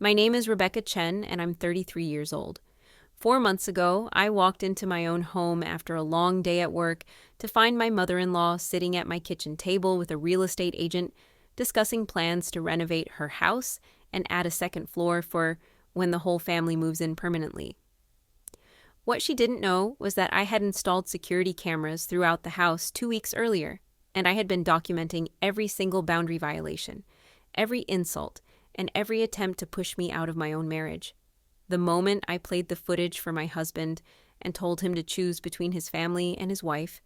My name is Rebecca Chen, and I'm 33 years old. 4 months ago, I walked into my own home after a long day at work to find my mother-in-law sitting at my kitchen table with a real estate agent discussing plans to renovate her house and add a second floor for when the whole family moves in permanently. What she didn't know was that I had installed security cameras throughout the house 2 weeks earlier, and I had been documenting every single boundary violation, every insult, and every attempt to push me out of my own marriage. The moment I played the footage for my husband and told him to choose between his family and his wife,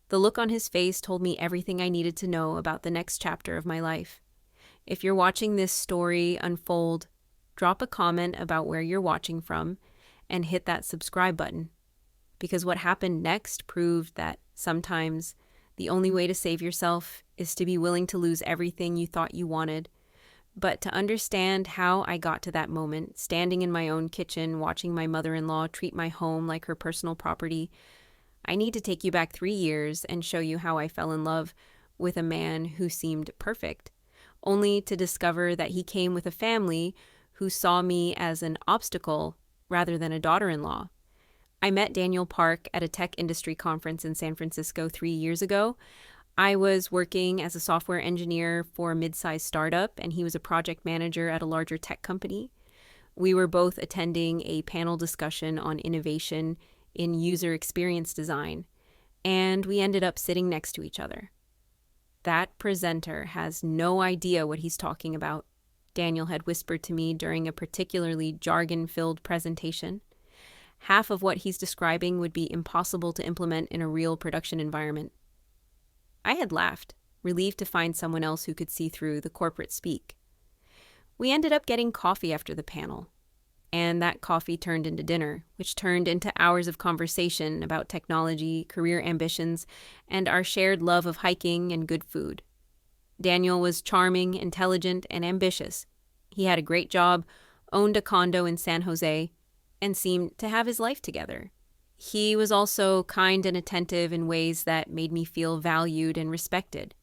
the look on his face told me everything I needed to know about the next chapter of my life. If you're watching this story unfold, drop a comment about where you're watching from and hit that subscribe button. Because what happened next proved that sometimes the only way to save yourself is to be willing to lose everything you thought you wanted. But to understand how I got to that moment, standing in my own kitchen, watching my mother-in-law treat my home like her personal property, I need to take you back 3 years and show you how I fell in love with a man who seemed perfect, only to discover that he came with a family who saw me as an obstacle rather than a daughter-in-law. I met Daniel Park at a tech industry conference in San Francisco 3 years ago. I was working as a software engineer for a mid-sized startup, and he was a project manager at a larger tech company. We were both attending a panel discussion on innovation in user experience design, and we ended up sitting next to each other. That presenter has no idea what he's talking about, Daniel had whispered to me during a particularly jargon-filled presentation. Half of what he's describing would be impossible to implement in a real production environment. I had laughed, relieved to find someone else who could see through the corporate speak. We ended up getting coffee after the panel, and that coffee turned into dinner, which turned into hours of conversation about technology, career ambitions, and our shared love of hiking and good food. Daniel was charming, intelligent, and ambitious. He had a great job, owned a condo in San Jose, and seemed to have his life together. He was also kind and attentive in ways that made me feel valued and respected.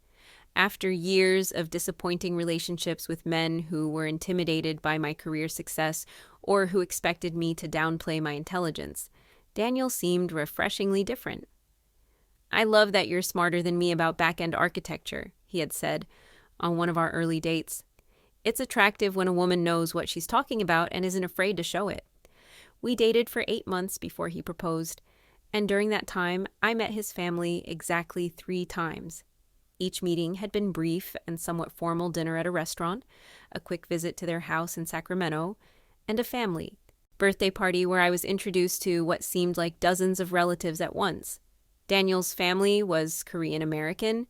After years of disappointing relationships with men who were intimidated by my career success or who expected me to downplay my intelligence, Daniel seemed refreshingly different. "I love that you're smarter than me about back-end architecture," he had said on one of our early dates. "It's attractive when a woman knows what she's talking about and isn't afraid to show it." We dated for 8 months before he proposed, and during that time, I met his family exactly 3 times. Each meeting had been brief and somewhat formal dinner at a restaurant, a quick visit to their house in Sacramento, and a family birthday party where I was introduced to what seemed like dozens of relatives at once. Daniel's family was Korean American,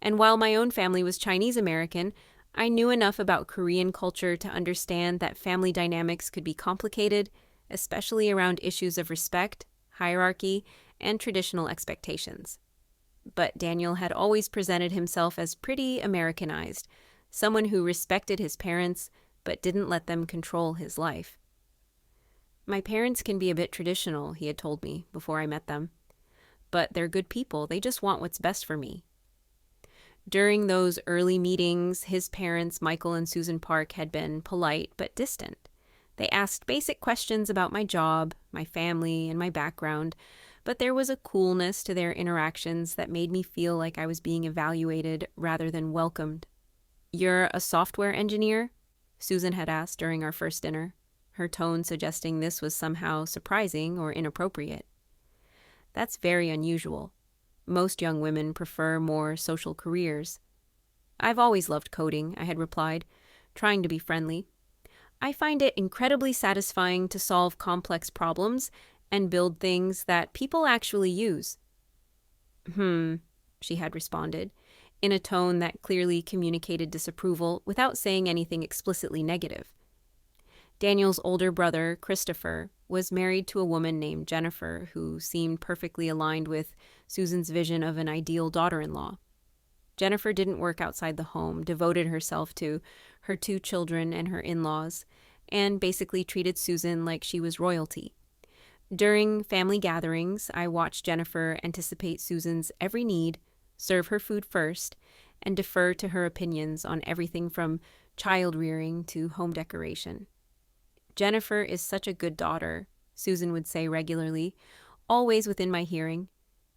and while my own family was Chinese American, I knew enough about Korean culture to understand that family dynamics could be complicated, especially around issues of respect, hierarchy, and traditional expectations. But Daniel had always presented himself as pretty Americanized, someone who respected his parents but didn't let them control his life. "My parents can be a bit traditional," he had told me before I met them. "But they're good people. They just want what's best for me." During those early meetings, his parents, Michael and Susan Park, had been polite but distant. They asked basic questions about my job, my family, and my background, but there was a coolness to their interactions that made me feel like I was being evaluated rather than welcomed. "You're a software engineer?" Susan had asked during our first dinner, her tone suggesting this was somehow surprising or inappropriate. "That's very unusual. Most young women prefer more social careers." "I've always loved coding," I had replied, trying to be friendly. "I find it incredibly satisfying to solve complex problems and build things that people actually use." She had responded, in a tone that clearly communicated disapproval without saying anything explicitly negative. Daniel's older brother, Christopher, was married to a woman named Jennifer who seemed perfectly aligned with Susan's vision of an ideal daughter-in-law. Jennifer didn't work outside the home, devoted herself to her 2 children and her in-laws, and basically treated Susan like she was royalty. During family gatherings, I watched Jennifer anticipate Susan's every need, serve her food first, and defer to her opinions on everything from child rearing to home decoration. Jennifer is such a good daughter, Susan would say regularly, always within my hearing.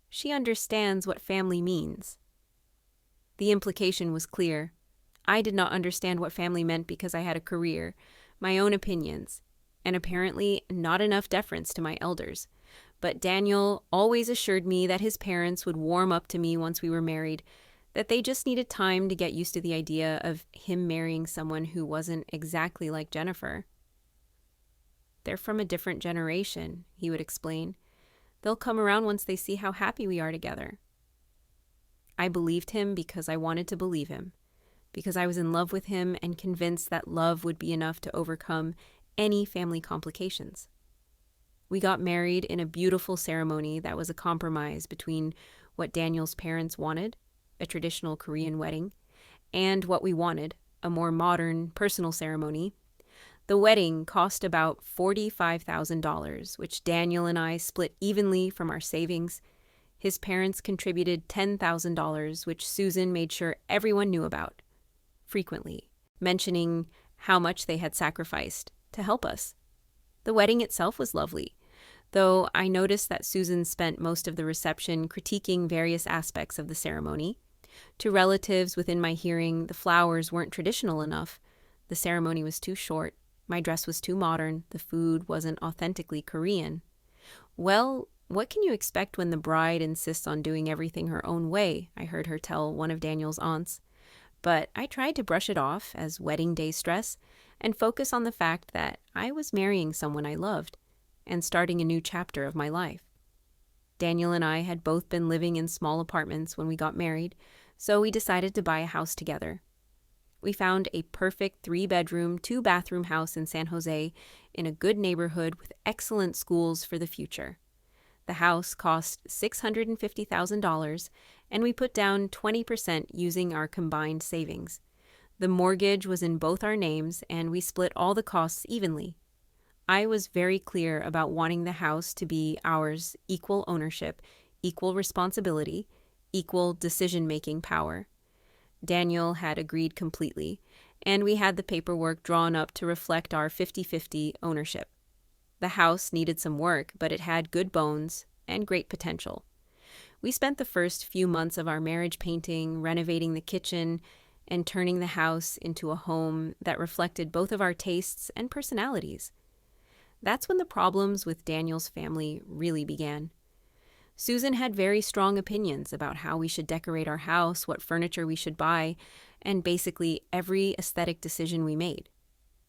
She understands what family means. The implication was clear. I did not understand what family meant because I had a career, my own opinions, and apparently not enough deference to my elders. But Daniel always assured me that his parents would warm up to me once we were married, that they just needed time to get used to the idea of him marrying someone who wasn't exactly like Jennifer. They're from a different generation, he would explain. They'll come around once they see how happy we are together. I believed him because I wanted to believe him, because I was in love with him and convinced that love would be enough to overcome any family complications. We got married in a beautiful ceremony that was a compromise between what Daniel's parents wanted, a traditional Korean wedding, and what we wanted, a more modern, personal ceremony. The wedding cost about $45,000, which Daniel and I split evenly from our savings. His parents contributed $10,000, which Susan made sure everyone knew about, frequently, mentioning how much they had sacrificed to help us. The wedding itself was lovely, though I noticed that Susan spent most of the reception critiquing various aspects of the ceremony. To relatives within my hearing, the flowers weren't traditional enough, the ceremony was too short, my dress was too modern, the food wasn't authentically Korean. Well, what can you expect when the bride insists on doing everything her own way, I heard her tell one of Daniel's aunts. But I tried to brush it off as wedding day stress and focus on the fact that I was marrying someone I loved and starting a new chapter of my life. Daniel and I had both been living in small apartments when we got married, so we decided to buy a house together. We found a perfect 3-bedroom, 2-bathroom house in San Jose in a good neighborhood with excellent schools for the future. The house cost $650,000, and we put down 20% using our combined savings. The mortgage was in both our names, and we split all the costs evenly. I was very clear about wanting the house to be ours, equal ownership, equal responsibility, equal decision-making power. Daniel had agreed completely, and we had the paperwork drawn up to reflect our 50-50 ownership. The house needed some work, but it had good bones and great potential. We spent the first few months of our marriage painting, renovating the kitchen, and turning the house into a home that reflected both of our tastes and personalities. That's when the problems with Daniel's family really began. Susan had very strong opinions about how we should decorate our house, what furniture we should buy, and basically every aesthetic decision we made.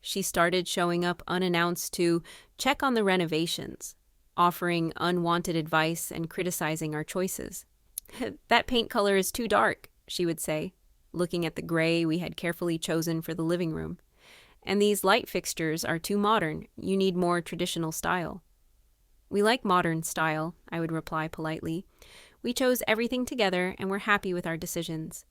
She started showing up unannounced to check on the renovations, offering unwanted advice and criticizing our choices. "That paint color is too dark," she would say, looking at the gray we had carefully chosen for the living room. "And these light fixtures are too modern. You need more traditional style." "We like modern style," I would reply politely. "We chose everything together and we're happy with our decisions."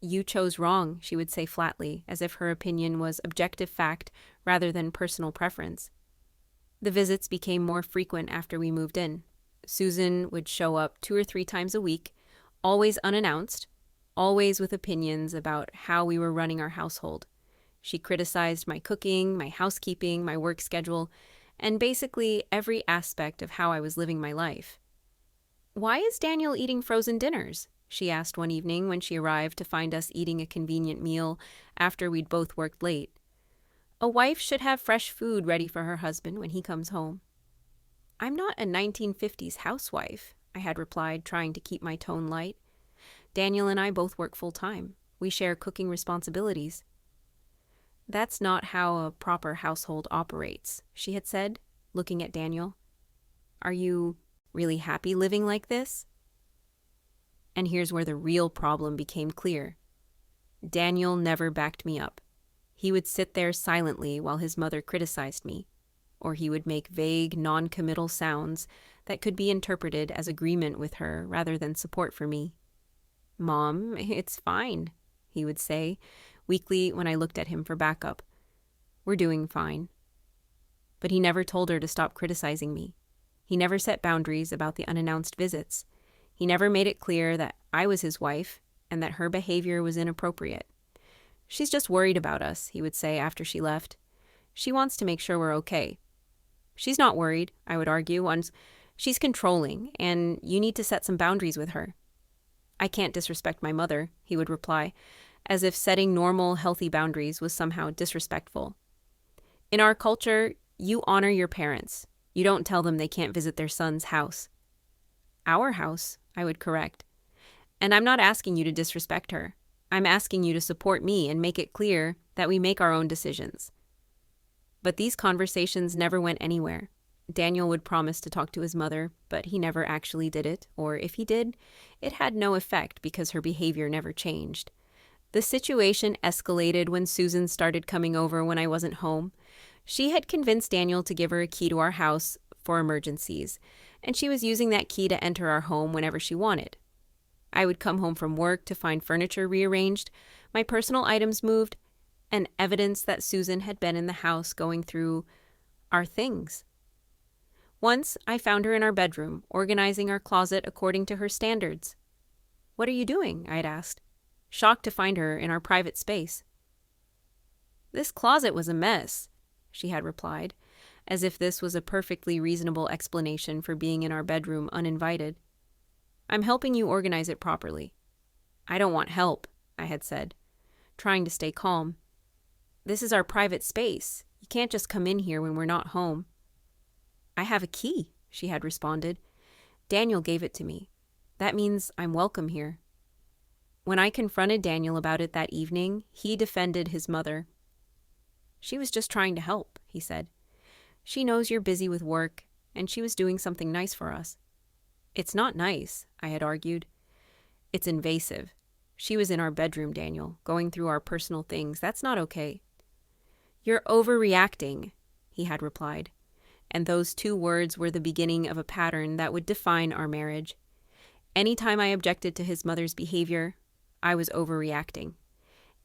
"You chose wrong," she would say flatly, as if her opinion was objective fact rather than personal preference. The visits became more frequent after we moved in. Susan would show up 2 or 3 times a week, always unannounced, always with opinions about how we were running our household. She criticized my cooking, my housekeeping, my work schedule, and basically every aspect of how I was living my life. "Why is Daniel eating frozen dinners?" she asked one evening when she arrived to find us eating a convenient meal after we'd both worked late. "A wife should have fresh food ready for her husband when he comes home." "I'm not a 1950s housewife," I had replied, trying to keep my tone light. "Daniel and I both work full-time. We share cooking responsibilities." "That's not how a proper household operates," she had said, looking at Daniel. "Are you really happy living like this?" And here's where the real problem became clear. Daniel never backed me up. He would sit there silently while his mother criticized me, or he would make vague, non-committal sounds that could be interpreted as agreement with her rather than support for me. "Mom, it's fine," he would say, weakly when I looked at him for backup. "We're doing fine." But he never told her to stop criticizing me. He never set boundaries about the unannounced visits. He never made it clear that I was his wife and that her behavior was inappropriate. "She's just worried about us," he would say after she left. She wants to make sure we're okay. She's not worried, I would argue. She's controlling, and you need to set some boundaries with her. I can't disrespect my mother, he would reply, as if setting normal, healthy boundaries was somehow disrespectful. In our culture, you honor your parents. You don't tell them they can't visit their son's house. Our house, I would correct. And I'm not asking you to disrespect her. I'm asking you to support me and make it clear that we make our own decisions. But these conversations never went anywhere. Daniel would promise to talk to his mother, but he never actually did it, or if he did, it had no effect because her behavior never changed. The situation escalated when Susan started coming over when I wasn't home. She had convinced Daniel to give her a key to our house for emergencies, and she was using that key to enter our home whenever she wanted. I would come home from work to find furniture rearranged, my personal items moved, and evidence that Susan had been in the house going through our things. Once, I found her in our bedroom, organizing our closet according to her standards. "What are you doing?" I had asked, shocked to find her in our private space. "This closet was a mess," she had replied, as if this was a perfectly reasonable explanation for being in our bedroom uninvited. "I'm helping you organize it properly." "I don't want help," I had said, trying to stay calm. "This is our private space. You can't just come in here when we're not home." "I have a key," she had responded. "Daniel gave it to me. That means I'm welcome here." When I confronted Daniel about it that evening, he defended his mother. "She was just trying to help," he said. "She knows you're busy with work, and she was doing something nice for us." "It's not nice," I had argued. "It's invasive. She was in our bedroom, Daniel, going through our personal things. That's not okay." "You're overreacting," he had replied. And those two words were the beginning of a pattern that would define our marriage. Anytime I objected to his mother's behavior, I was overreacting.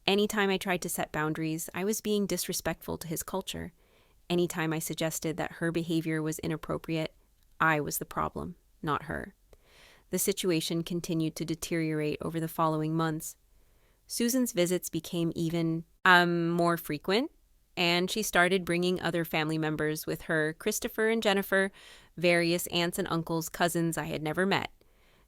Anytime I tried to set boundaries, I was being disrespectful to his culture. Anytime I suggested that her behavior was inappropriate, I was the problem, not her. The situation continued to deteriorate over the following months. Susan's visits became even more frequent, and she started bringing other family members with her, Christopher and Jennifer, various aunts and uncles, cousins I had never met.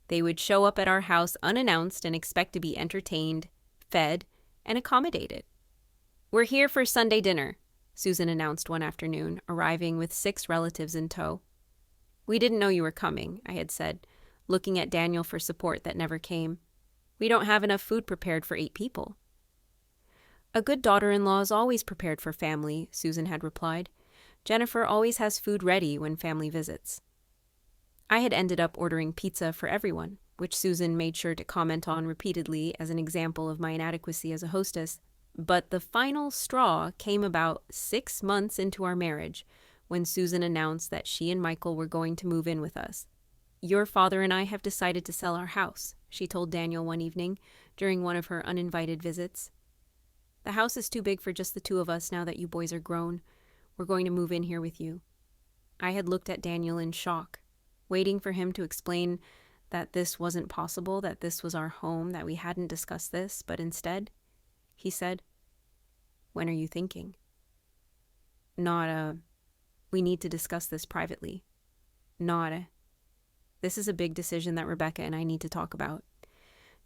They would show up at our house unannounced and expect to be entertained, fed, and accommodated. "We're here for Sunday dinner," Susan announced one afternoon, arriving with 6 relatives in tow. "We didn't know you were coming," I had said, looking at Daniel for support that never came. "We don't have enough food prepared for 8 people. "A good daughter-in-law is always prepared for family," Susan had replied. "Jennifer always has food ready when family visits." I had ended up ordering pizza for everyone, which Susan made sure to comment on repeatedly as an example of my inadequacy as a hostess. But the final straw came about 6 months into our marriage, when Susan announced that she and Michael were going to move in with us. "Your father and I have decided to sell our house," she told Daniel one evening during one of her uninvited visits. "The house is too big for just the 2 of us now that you boys are grown. We're going to move in here with you." I had looked at Daniel in shock, waiting for him to explain that this wasn't possible, that this was our home, that we hadn't discussed this, but instead, he said, "When are you thinking?" Not "We need to discuss this privately." Not "This is a big decision that Rebecca and I need to talk about."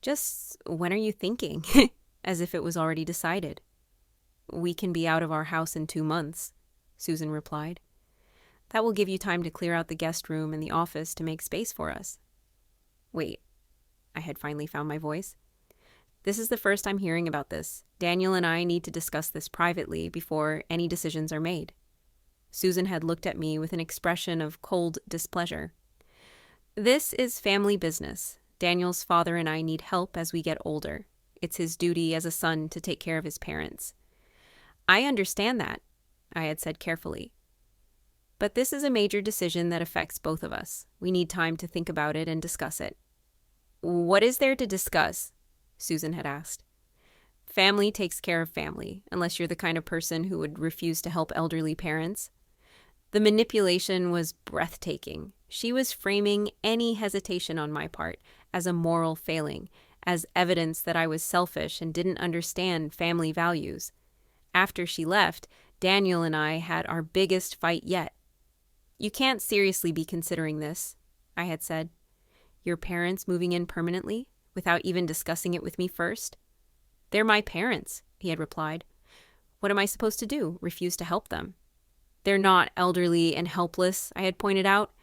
Just, "When are you thinking?" As if it was already decided. "We can be out of our house in 2 months," Susan replied. "That will give you time to clear out the guest room and the office to make space for us." "Wait," I had finally found my voice. "This is the first I'm hearing about this. Daniel and I need to discuss this privately before any decisions are made." Susan had looked at me with an expression of cold displeasure. "This is family business. Daniel's father and I need help as we get older. It's his duty as a son to take care of his parents." "I understand that," I had said carefully. "But this is a major decision that affects both of us. We need time to think about it and discuss it." "What is there to discuss?" Susan had asked. "Family takes care of family, unless you're the kind of person who would refuse to help elderly parents." The manipulation was breathtaking. She was framing any hesitation on my part as a moral failing, as evidence that I was selfish and didn't understand family values. After she left, Daniel and I had our biggest fight yet. "You can't seriously be considering this," I had said. "Your parents moving in permanently, without even discussing it with me first?" "They're my parents," he had replied. "What am I supposed to do? Refuse to help them?" "They're not elderly and helpless," I had pointed out.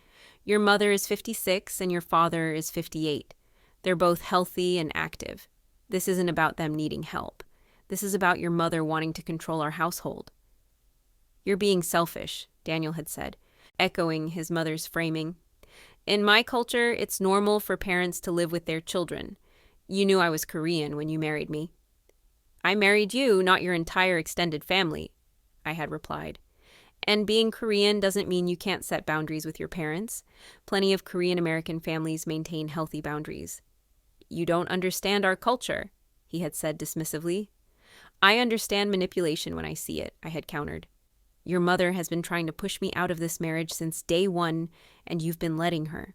"Your mother is 56 and your father is 58. They're both healthy and active. This isn't about them needing help. This is about your mother wanting to control our household." "You're being selfish," Daniel had said, echoing his mother's framing. "In my culture, it's normal for parents to live with their children. You knew I was Korean when you married me." "I married you, not your entire extended family," I had replied. "And being Korean doesn't mean you can't set boundaries with your parents. Plenty of Korean American families maintain healthy boundaries." "You don't understand our culture," he had said dismissively. "I understand manipulation when I see it," I had countered. "Your mother has been trying to push me out of this marriage since day one, and you've been letting her."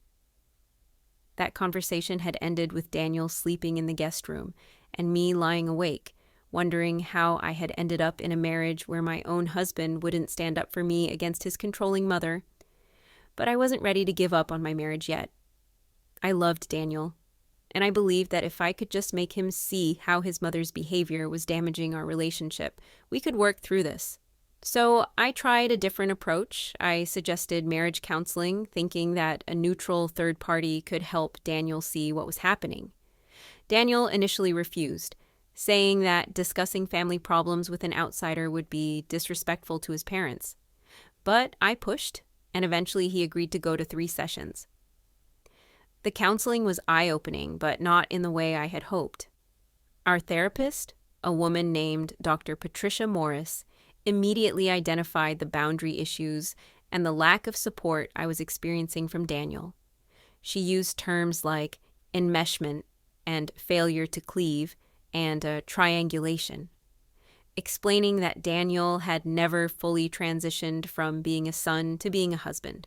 That conversation had ended with Daniel sleeping in the guest room and me lying awake, wondering how I had ended up in a marriage where my own husband wouldn't stand up for me against his controlling mother. But I wasn't ready to give up on my marriage yet. I loved Daniel, and I believed that if I could just make him see how his mother's behavior was damaging our relationship, we could work through this. So I tried a different approach. I suggested marriage counseling, thinking that a neutral third party could help Daniel see what was happening. Daniel initially refused, saying that discussing family problems with an outsider would be disrespectful to his parents. But I pushed, and eventually he agreed to go to 3 sessions. The counseling was eye-opening, but not in the way I had hoped. Our therapist, a woman named Dr. Patricia Morris, immediately identified the boundary issues and the lack of support I was experiencing from Daniel. She used terms like enmeshment and failure to cleave and triangulation, explaining that Daniel had never fully transitioned from being a son to being a husband.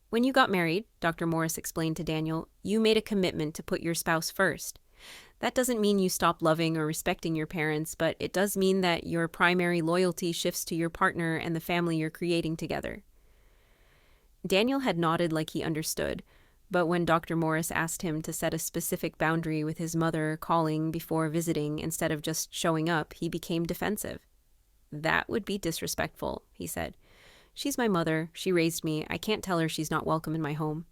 "When you got married," Dr. Morris explained to Daniel, "you made a commitment to put your spouse first. That doesn't mean you stop loving or respecting your parents, but it does mean that your primary loyalty shifts to your partner and the family you're creating together." Daniel had nodded like he understood, but when Dr. Morris asked him to set a specific boundary with his mother calling before visiting instead of just showing up, he became defensive. "That would be disrespectful," he said. "She's my mother. She raised me. I can't tell her she's not welcome in my home."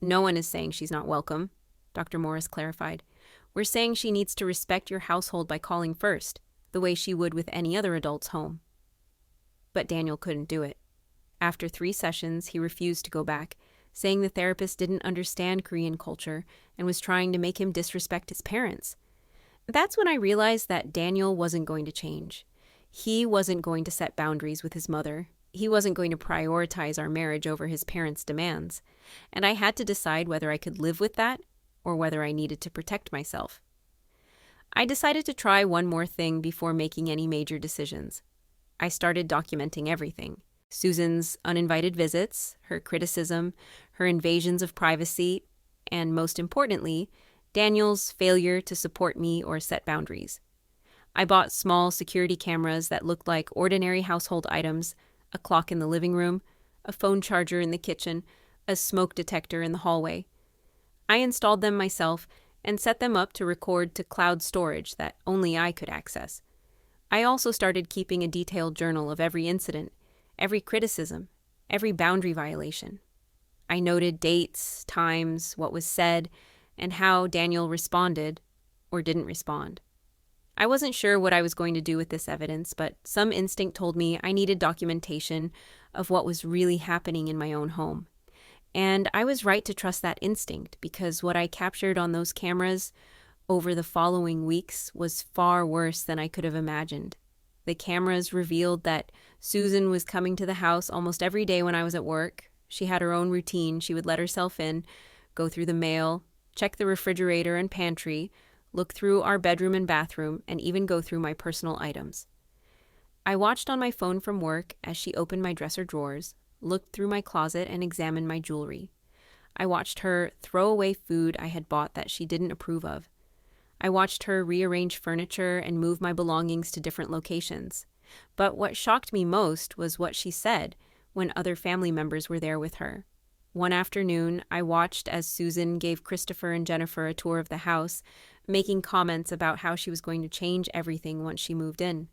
"No one is saying she's not welcome," Dr. Morris clarified. "We're saying she needs to respect your household by calling first, the way she would with any other adult's home." But Daniel couldn't do it. After 3 sessions, he refused to go back, saying the therapist didn't understand Korean culture and was trying to make him disrespect his parents. That's when I realized that Daniel wasn't going to change. He wasn't going to set boundaries with his mother. He wasn't going to prioritize our marriage over his parents' demands. And I had to decide whether I could live with that or whether I needed to protect myself. I decided to try one more thing before making any major decisions. I started documenting everything. Susan's uninvited visits, her criticism, her invasions of privacy, and most importantly, Daniel's failure to support me or set boundaries. I bought small security cameras that looked like ordinary household items, a clock in the living room, a phone charger in the kitchen, a smoke detector in the hallway. I installed them myself and set them up to record to cloud storage that only I could access. I also started keeping a detailed journal of every incident, every criticism, every boundary violation. I noted dates, times, what was said, and how Daniel responded or didn't respond. I wasn't sure what I was going to do with this evidence, but some instinct told me I needed documentation of what was really happening in my own home. And I was right to trust that instinct, because what I captured on those cameras over the following weeks was far worse than I could have imagined. The cameras revealed that Susan was coming to the house almost every day when I was at work. She had her own routine. She would let herself in, go through the mail, check the refrigerator and pantry, look through our bedroom and bathroom, and even go through my personal items. I watched on my phone from work as she opened my dresser drawers, looked through my closet, and examined my jewelry. I watched her throw away food I had bought that she didn't approve of. I watched her rearrange furniture and move my belongings to different locations. But what shocked me most was what she said when other family members were there with her. One afternoon, I watched as Susan gave Christopher and Jennifer a tour of the house, making comments about how she was going to change everything once she moved in.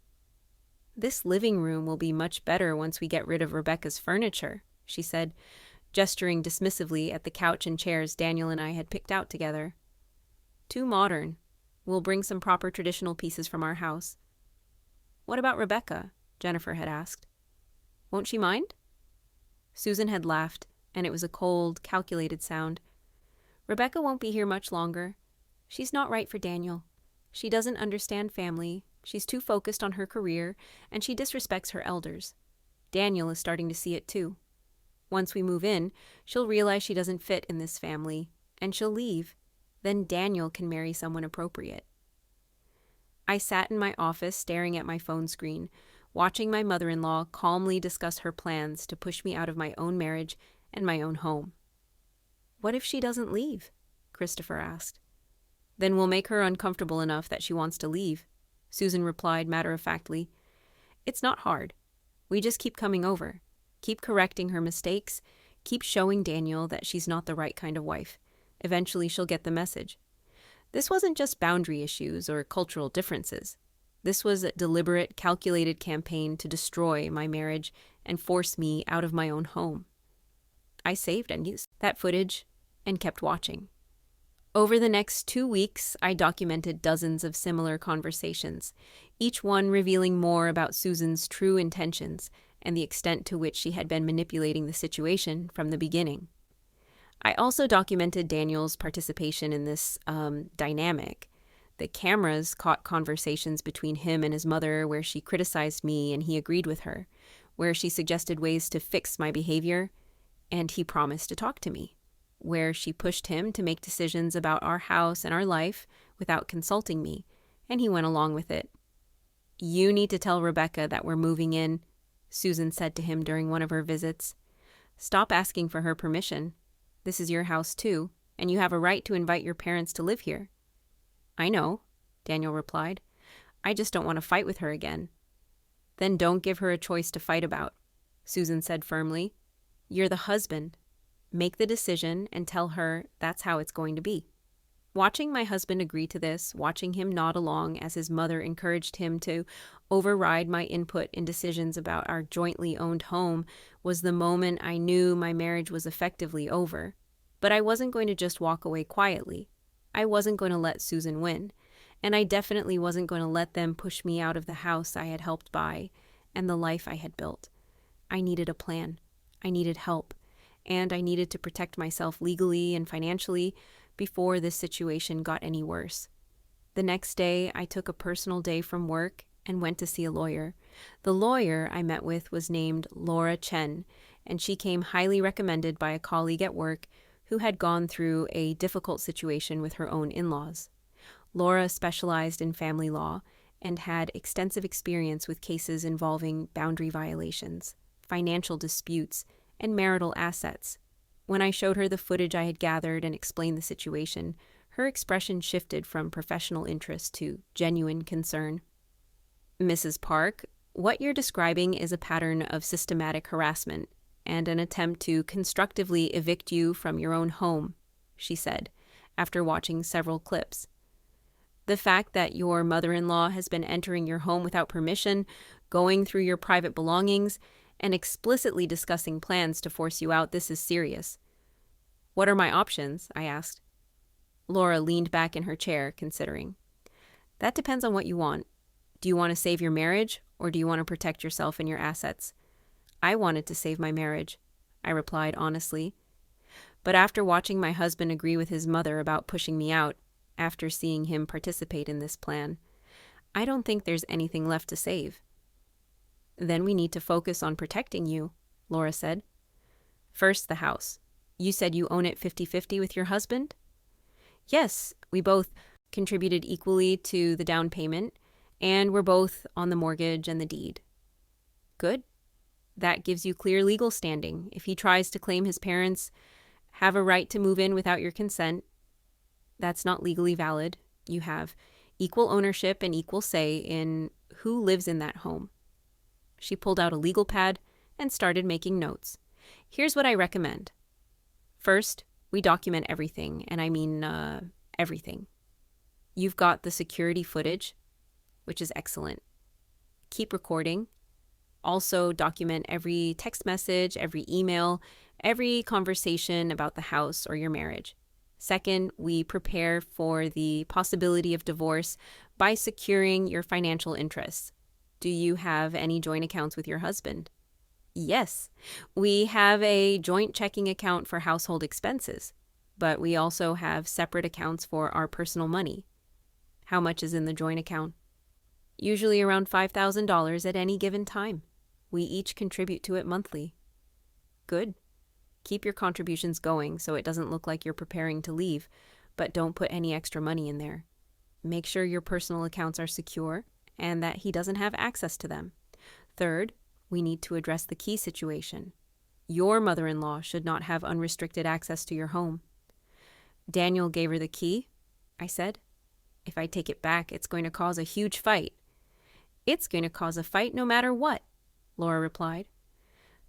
"This living room will be much better once we get rid of Rebecca's furniture," she said, gesturing dismissively at the couch and chairs Daniel and I had picked out together. "Too modern. We'll bring some proper traditional pieces from our house." "What about Rebecca?" Jennifer had asked. "Won't she mind?" Susan had laughed, and it was a cold, calculated sound. "Rebecca won't be here much longer. She's not right for Daniel. She doesn't understand family, she's too focused on her career, and she disrespects her elders. Daniel is starting to see it too. Once we move in, she'll realize she doesn't fit in this family, and she'll leave. Then Daniel can marry someone appropriate." I sat in my office staring at my phone screen, watching my mother-in-law calmly discuss her plans to push me out of my own marriage and my own home. "What if she doesn't leave?" Christopher asked. "Then we'll make her uncomfortable enough that she wants to leave," Susan replied matter-of-factly. "It's not hard. We just keep coming over, keep correcting her mistakes, keep showing Daniel that she's not the right kind of wife. Eventually she'll get the message." This wasn't just boundary issues or cultural differences. This was a deliberate, calculated campaign to destroy my marriage and force me out of my own home. I saved and used that footage and kept watching. Over the next 2 weeks, I documented dozens of similar conversations, each one revealing more about Susan's true intentions and the extent to which she had been manipulating the situation from the beginning. I also documented Daniel's participation in this dynamic. The cameras caught conversations between him and his mother where she criticized me and he agreed with her, where she suggested ways to fix my behavior, and he promised to talk to me, where she pushed him to make decisions about our house and our life without consulting me, and he went along with it. "You need to tell Rebecca that we're moving in," Susan said to him during one of her visits. "Stop asking for her permission. This is your house too, and you have a right to invite your parents to live here." "I know," Daniel replied. "I just don't want to fight with her again." "Then don't give her a choice to fight about," Susan said firmly. "You're the husband. Make the decision and tell her that's how it's going to be." Watching my husband agree to this, watching him nod along as his mother encouraged him to override my input in decisions about our jointly owned home, was the moment I knew my marriage was effectively over. But I wasn't going to just walk away quietly. I wasn't going to let Susan win, and I definitely wasn't going to let them push me out of the house I had helped buy and the life I had built. I needed a plan. I needed help, and I needed to protect myself legally and financially before this situation got any worse. The next day, I took a personal day from work and went to see a lawyer. The lawyer I met with was named Laura Chen, and she came highly recommended by a colleague at work who had gone through a difficult situation with her own in-laws. Laura specialized in family law and had extensive experience with cases involving boundary violations, financial disputes, and marital assets. When I showed her the footage I had gathered and explained the situation, her expression shifted from professional interest to genuine concern. "Mrs. Park, what you're describing is a pattern of systematic harassment and an attempt to constructively evict you from your own home," she said, after watching several clips. "The fact that your mother-in-law has been entering your home without permission, going through your private belongings, and explicitly discussing plans to force you out, this is serious." "What are my options?" I asked. Laura leaned back in her chair, considering. "That depends on what you want. Do you want to save your marriage, or do you want to protect yourself and your assets?" "I wanted to save my marriage," I replied honestly. But after watching my husband agree with his mother about pushing me out, after seeing him participate in this plan, I don't think there's anything left to save. "Then we need to focus on protecting you," Laura said. "First, the house. You said you own it 50-50 with your husband?" "Yes, we both contributed equally to the down payment, and we're both on the mortgage and the deed." "Good. That gives you clear legal standing. If he tries to claim his parents have a right to move in without your consent, that's not legally valid. You have equal ownership and equal say in who lives in that home." She pulled out a legal pad and started making notes. Here's what I recommend. First, we document everything, and I mean everything. You've got the security footage, which is excellent. Keep recording. Also document every text message, every email, every conversation about the house or your marriage. Second, we prepare for the possibility of divorce by securing your financial interests. Do you have any joint accounts with your husband? Yes, we have a joint checking account for household expenses, but we also have separate accounts for our personal money. How much is in the joint account? Usually around $5,000 at any given time. We each contribute to it monthly. Good. Keep your contributions going so it doesn't look like you're preparing to leave, but don't put any extra money in there. Make sure your personal accounts are secure and that he doesn't have access to them. Third, we need to address the key situation. Your mother-in-law should not have unrestricted access to your home. Daniel gave her the key, I said. If I take it back, it's going to cause a huge fight. It's going to cause a fight no matter what, Laura replied.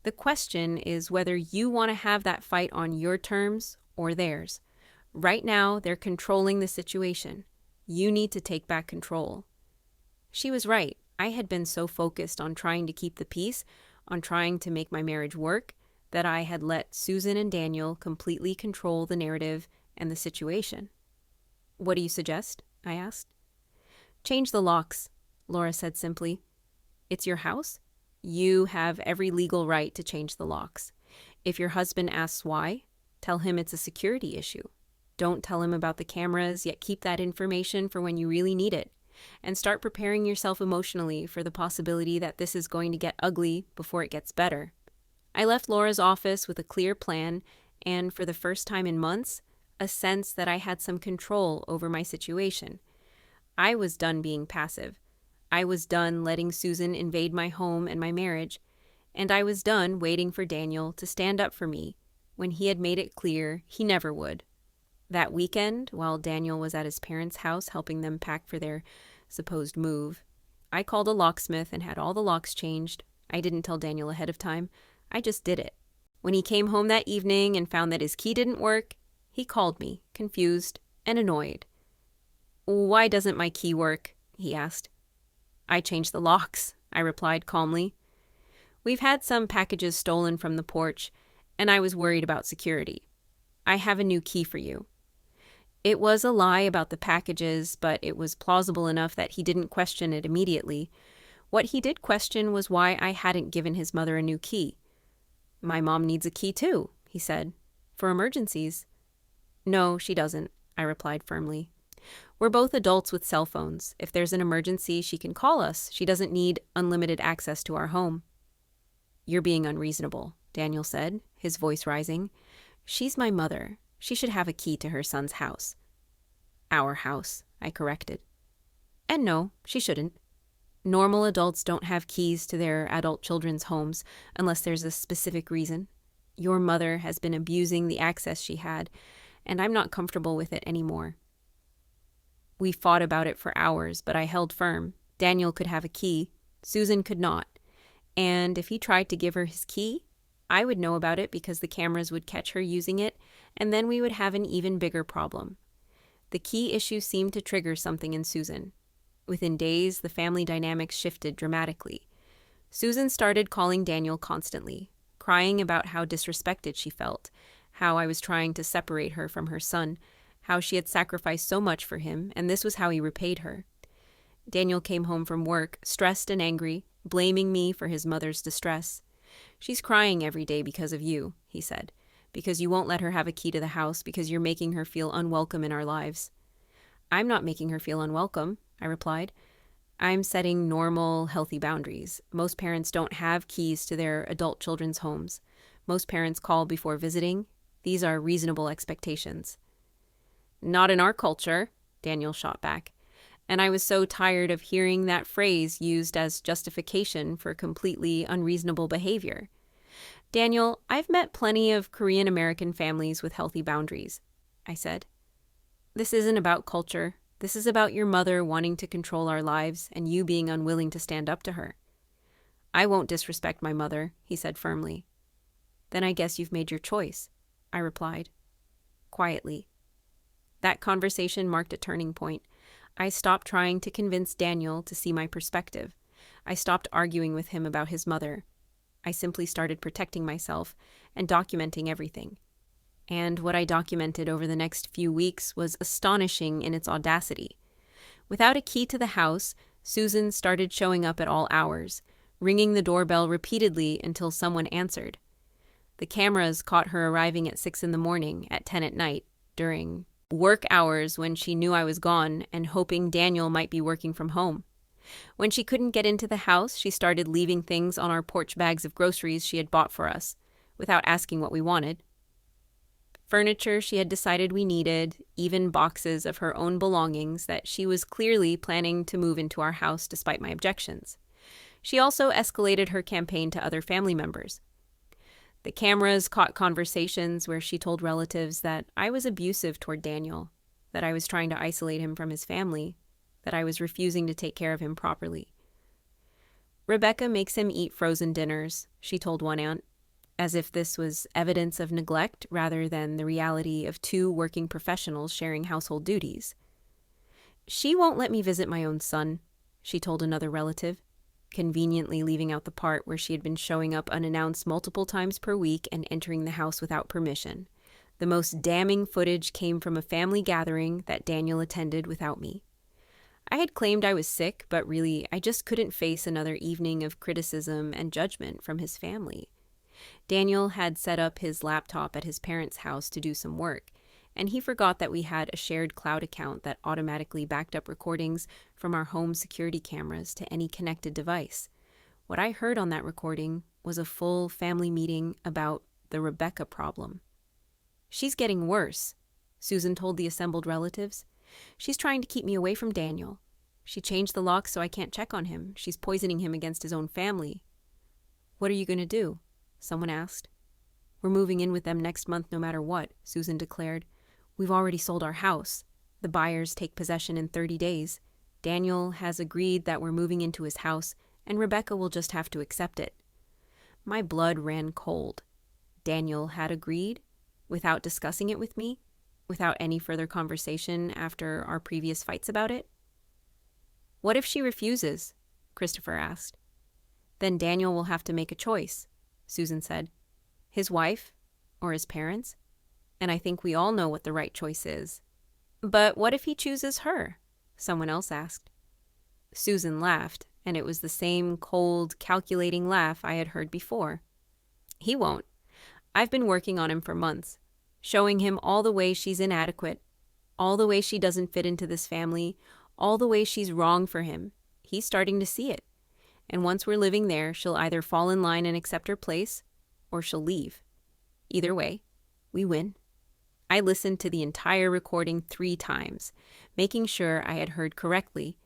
The question is whether you want to have that fight on your terms or theirs. Right now, they're controlling the situation. You need to take back control. She was right. I had been so focused on trying to keep the peace, on trying to make my marriage work, that I had let Susan and Daniel completely control the narrative and the situation. What do you suggest? I asked. Change the locks, Laura said simply. It's your house. You have every legal right to change the locks. If your husband asks why, tell him it's a security issue. Don't tell him about the cameras, yet keep that information for when you really need it. And start preparing yourself emotionally for the possibility that this is going to get ugly before it gets better. I left Laura's office with a clear plan and, for the first time in months, a sense that I had some control over my situation. I was done being passive. I was done letting Susan invade my home and my marriage, and I was done waiting for Daniel to stand up for me when he had made it clear he never would. That weekend, while Daniel was at his parents' house helping them pack for their supposed move, I called a locksmith and had all the locks changed. I didn't tell Daniel ahead of time. I just did it. When he came home that evening and found that his key didn't work, he called me, confused and annoyed. "Why doesn't my key work?" he asked. "I changed the locks," I replied calmly. "We've had some packages stolen from the porch, and I was worried about security. I have a new key for you." It was a lie about the packages, but it was plausible enough that he didn't question it immediately. What he did question was why I hadn't given his mother a new key. "My mom needs a key too," he said, "for emergencies." "No, she doesn't," I replied firmly. "We're both adults with cell phones. If there's an emergency, she can call us. She doesn't need unlimited access to our home." "You're being unreasonable," Daniel said, his voice rising. "She's my mother. She should have a key to her son's house." "Our house," I corrected. "And no, she shouldn't. Normal adults don't have keys to their adult children's homes unless there's a specific reason. Your mother has been abusing the access she had, and I'm not comfortable with it anymore." We fought about it for hours, but I held firm. Daniel could have a key. Susan could not. And if he tried to give her his key, I would know about it because the cameras would catch her using it, and then we would have an even bigger problem. The key issue seemed to trigger something in Susan. Within days, the family dynamics shifted dramatically. Susan started calling Daniel constantly, crying about how disrespected she felt, how I was trying to separate her from her son, how she had sacrificed so much for him, and this was how he repaid her. Daniel came home from work, stressed and angry, blaming me for his mother's distress. "She's crying every day because of you," he said, "because you won't let her have a key to the house, because you're making her feel unwelcome in our lives." "I'm not making her feel unwelcome," I replied. "I'm setting normal, healthy boundaries. Most parents don't have keys to their adult children's homes. Most parents call before visiting. These are reasonable expectations." "Not in our culture," Daniel shot back. And I was so tired of hearing that phrase used as justification for completely unreasonable behavior. "Daniel, I've met plenty of Korean American families with healthy boundaries," I said. "This isn't about culture. This is about your mother wanting to control our lives and you being unwilling to stand up to her." "I won't disrespect my mother," he said firmly. "Then I guess you've made your choice," I replied, quietly. That conversation marked a turning point. I stopped trying to convince Daniel to see my perspective. I stopped arguing with him about his mother. I simply started protecting myself and documenting everything. And what I documented over the next few weeks was astonishing in its audacity. Without a key to the house, Susan started showing up at all hours, ringing the doorbell repeatedly until someone answered. The cameras caught her arriving at 6 in the morning, at 10 at night, during work hours when she knew I was gone and hoping Daniel might be working from home. When she couldn't get into the house, she started leaving things on our porch bags of groceries she had bought for us, without asking what we wanted. Furniture she had decided we needed, even boxes of her own belongings that she was clearly planning to move into our house despite my objections. She also escalated her campaign to other family members. The cameras caught conversations where she told relatives that I was abusive toward Daniel, that I was trying to isolate him from his family, that I was refusing to take care of him properly. "Rebecca makes him eat frozen dinners," she told one aunt, as if this was evidence of neglect rather than the reality of two working professionals sharing household duties. "She won't let me visit my own son," she told another relative, conveniently leaving out the part where she had been showing up unannounced multiple times per week and entering the house without permission. The most damning footage came from a family gathering that Daniel attended without me. I had claimed I was sick, but really, I just couldn't face another evening of criticism and judgment from his family. Daniel had set up his laptop at his parents' house to do some work, and he forgot that we had a shared cloud account that automatically backed up recordings from our home security cameras to any connected device. What I heard on that recording was a full family meeting about the Rebecca problem. "She's getting worse," Susan told the assembled relatives. "She's trying to keep me away from Daniel. She changed the locks so I can't check on him. She's poisoning him against his own family." "What are you going to do?" someone asked. "We're moving in with them next month no matter what," Susan declared. "We've already sold our house. The buyers take possession in 30 days. Daniel has agreed that we're moving into his house, and Rebecca will just have to accept it." My blood ran cold. Daniel had agreed, without discussing it with me, without any further conversation after our previous fights about it. "What if she refuses?" Christopher asked. "Then Daniel will have to make a choice," Susan said. "His wife or his parents? And I think we all know what the right choice is." "But what if he chooses her?" someone else asked. Susan laughed, and it was the same cold, calculating laugh I had heard before. "He won't. I've been working on him for months, showing him all the ways she's inadequate, all the ways she doesn't fit into this family, all the ways she's wrong for him. He's starting to see it. And once we're living there, she'll either fall in line and accept her place, or she'll leave. Either way, we win." I listened to the entire recording 3 times, making sure I had heard correctly.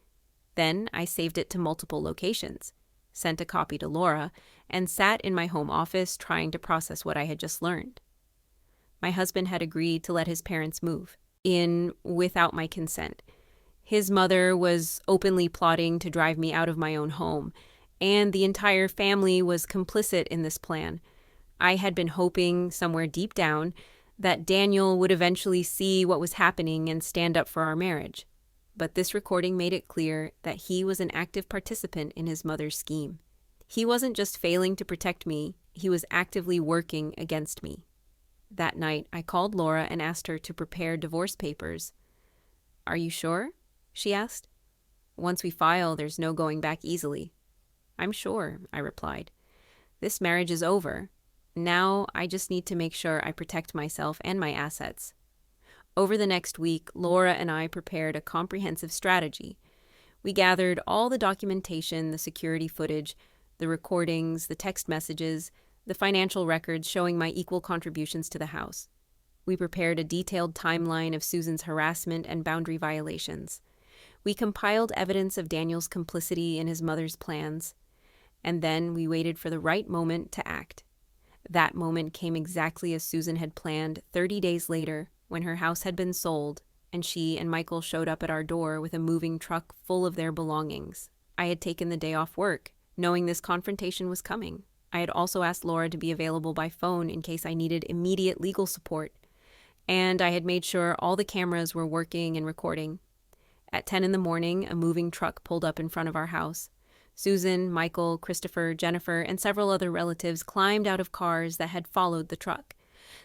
Then I saved it to multiple locations, sent a copy to Laura, and sat in my home office trying to process what I had just learned. My husband had agreed to let his parents move in without my consent. His mother was openly plotting to drive me out of my own home, and the entire family was complicit in this plan. I had been hoping, somewhere deep down, that Daniel would eventually see what was happening and stand up for our marriage. But this recording made it clear that he was an active participant in his mother's scheme. He wasn't just failing to protect me, he was actively working against me. That night, I called Laura and asked her to prepare divorce papers. "Are you sure?" she asked. "Once we file, there's no going back easily." "I'm sure," I replied. "This marriage is over. Now I just need to make sure I protect myself and my assets." Over the next week, Laura and I prepared a comprehensive strategy. We gathered all the documentation, the security footage, the recordings, the text messages, the financial records showing my equal contributions to the house. We prepared a detailed timeline of Susan's harassment and boundary violations. We compiled evidence of Daniel's complicity in his mother's plans. And then we waited for the right moment to act. That moment came exactly as Susan had planned 30 days later, when her house had been sold, and she and Michael showed up at our door with a moving truck full of their belongings. I had taken the day off work, knowing this confrontation was coming. I had also asked Laura to be available by phone in case I needed immediate legal support, and I had made sure all the cameras were working and recording. At 10 in the morning, a moving truck pulled up in front of our house. Susan, Michael, Christopher, Jennifer, and several other relatives climbed out of cars that had followed the truck.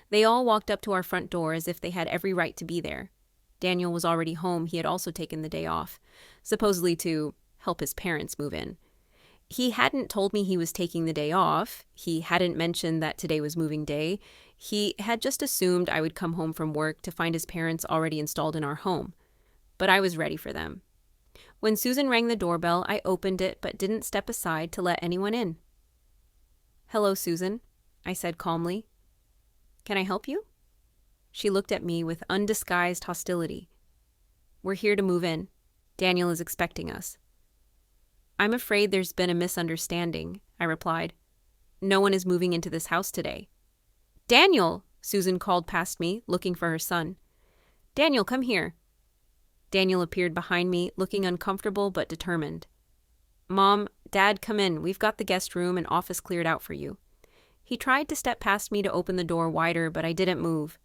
They all walked up to our front door as if they had every right to be there. Daniel was already home. He had also taken the day off, supposedly to help his parents move in. He hadn't told me he was taking the day off. He hadn't mentioned that today was moving day. He had just assumed I would come home from work to find his parents already installed in our home. But I was ready for them. When Susan rang the doorbell, I opened it but didn't step aside to let anyone in. "Hello, Susan," I said calmly. "Can I help you?" She looked at me with undisguised hostility. "We're here to move in. Daniel is expecting us." "I'm afraid there's been a misunderstanding," I replied. "No one is moving into this house today." "Daniel!" Susan called past me, looking for her son. "Daniel, come here." Daniel appeared behind me, looking uncomfortable but determined. "Mom, Dad, come in. We've got the guest room and office cleared out for you." He tried to step past me to open the door wider, but I didn't move.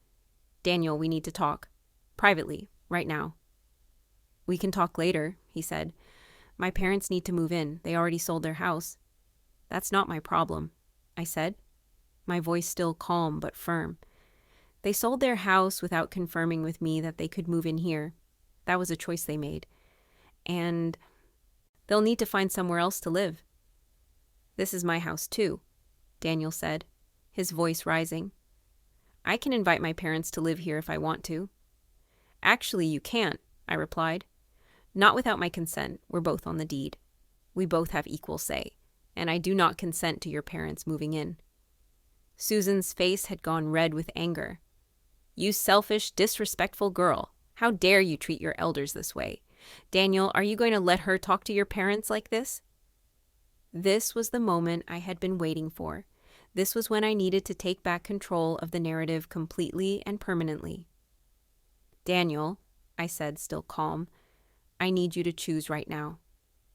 "Daniel, we need to talk. Privately, right now." "We can talk later," he said. "My parents need to move in. They already sold their house." "That's not my problem," I said, my voice still calm but firm. "They sold their house without confirming with me that they could move in here. That was a choice they made. And they'll need to find somewhere else to live." "This is my house too," Daniel said, his voice rising. "I can invite my parents to live here if I want to." "Actually, you can't," I replied. "Not without my consent. We're both on the deed. We both have equal say, and I do not consent to your parents moving in." Susan's face had gone red with anger. "You selfish, disrespectful girl. How dare you treat your elders this way? Daniel, are you going to let her talk to your parents like this?" This was the moment I had been waiting for. This was when I needed to take back control of the narrative completely and permanently. "Daniel," I said, still calm, "I need you to choose right now.